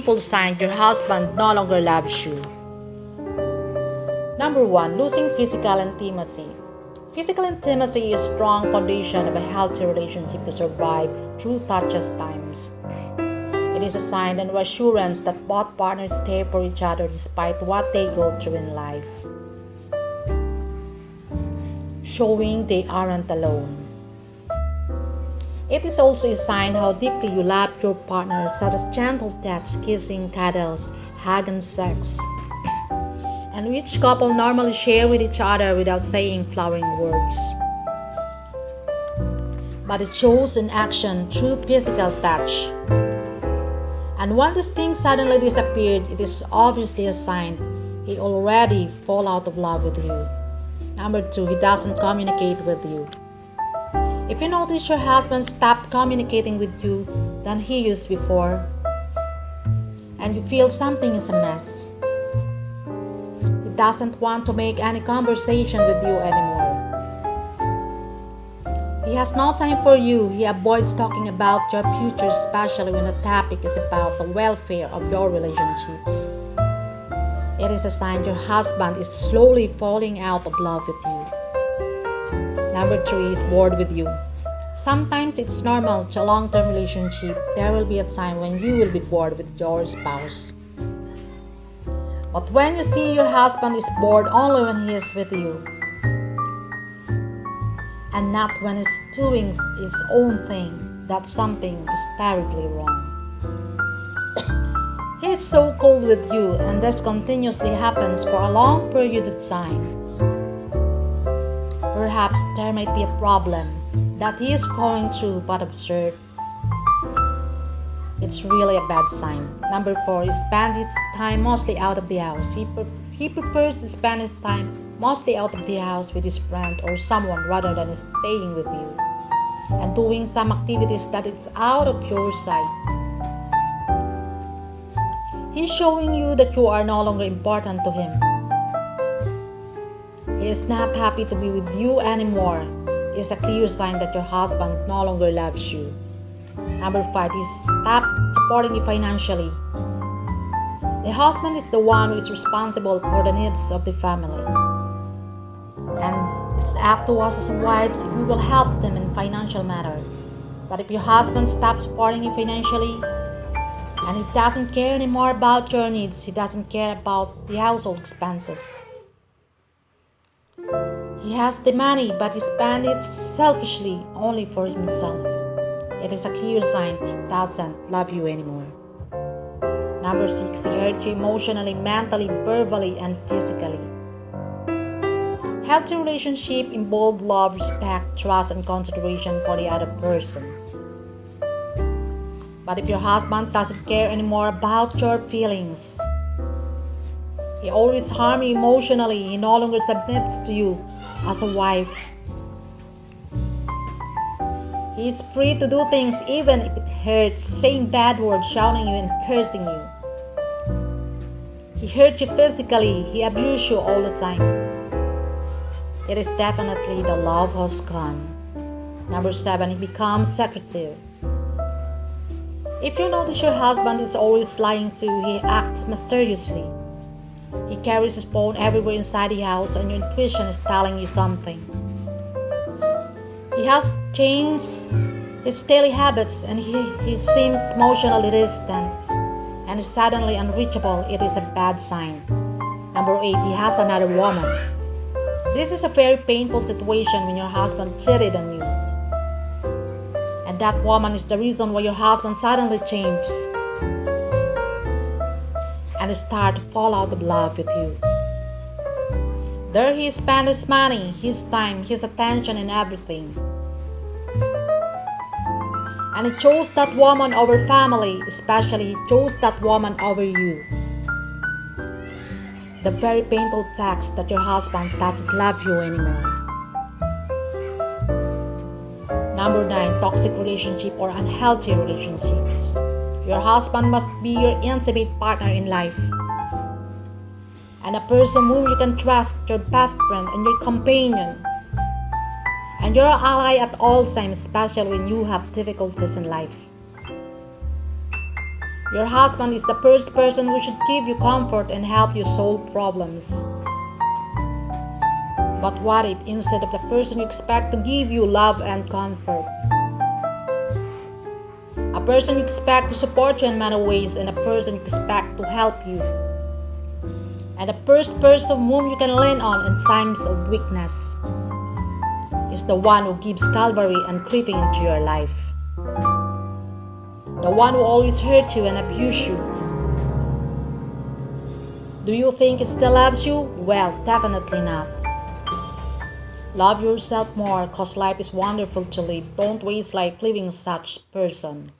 painful sign your husband no longer loves you. Number 1. Losing physical intimacy. Physical intimacy is a strong foundation of a healthy relationship to survive through toughest times. It is a sign and reassurance that both partners care for each other despite what they go through in life, showing they aren't alone. It is also a sign how deeply you love your partner, such as gentle touch, kissing, cuddles, hug, and sex, and which couple normally share with each other without saying flowing words. But it shows in action through physical touch. And when this thing suddenly disappeared, it is obviously a sign he already fall out of love with you. Number 2, he doesn't communicate with you. If you notice your husband stopped communicating with you than he used before, and you feel something is amiss, he doesn't want to make any conversation with you anymore. He has no time for you. He avoids talking about your future, especially when the topic is about the welfare of your relationships. It is a sign your husband is slowly falling out of love with you. Number 3 is bored with you. Sometimes it's normal to a long-term relationship. There will be a time when you will be bored with your spouse. But when you see your husband is bored only when he is with you, and not when he's doing his own thing, that something is terribly wrong. He is so cold with you, and this continuously happens for a long period of time. Perhaps there might be a problem that he is going through, but observe. It's really a bad sign. Number 4, he spends his time mostly out of the house. He prefers to spend his time mostly out of the house with his friend or someone rather than staying with you and doing some activities that is out of your sight. He's showing you that you are no longer important to him. He is not happy to be with you anymore. It is a clear sign that your husband no longer loves you. Number 5, he stopped supporting you financially. The husband is the one who is responsible for the needs of the family. And it's up to us as wives if we will help them in financial matter. But if your husband stops supporting you financially, and he doesn't care anymore about your needs, he doesn't care about the household expenses. He has the money, but he spends it selfishly only for himself. It is a clear sign he doesn't love you anymore. Number 6, he hurt you emotionally, mentally, verbally, and physically. Healthy relationship involve love, respect, trust, and consideration for the other person. But if your husband doesn't care anymore about your feelings, he always harms you emotionally, he no longer submits to you as a wife. He is free to do things even if it hurts, saying bad words, shouting you, and cursing you. He hurt you physically, he abused you all the time. It is definitely the love has gone. Number 7, he becomes secretive. If you notice your husband is always lying to you, he acts mysteriously. He carries his phone everywhere inside the house, and your intuition is telling you something. He has changed his daily habits, and he seems emotionally distant and is suddenly unreachable. It is a bad sign. Number 8, he has another woman. This is a very painful situation when your husband cheated on you. And that woman is the reason why your husband suddenly changed and start to fall out of love with you. There he spent his money, his time, his attention, and everything. And he chose that woman over family, especially he chose that woman over you. The very painful facts that your husband doesn't love you anymore. Number 9, toxic relationship or unhealthy relationships. Your husband must be your intimate partner in life, and a person whom you can trust, your best friend and your companion, and your ally at all times, especially when you have difficulties in life. Your husband is the first person who should give you comfort and help you solve problems. But what if instead of the person you expect to give you love and comfort, a person you expect to support you in many ways, and a person you expect to help you, and the first person whom you can lean on in times of weakness, is the one who gives Calvary and creeping into your life. The one who always hurt you and abuse you. Do you think it still loves you? Well, definitely not. Love yourself more, cause life is wonderful to live. Don't waste life living such person.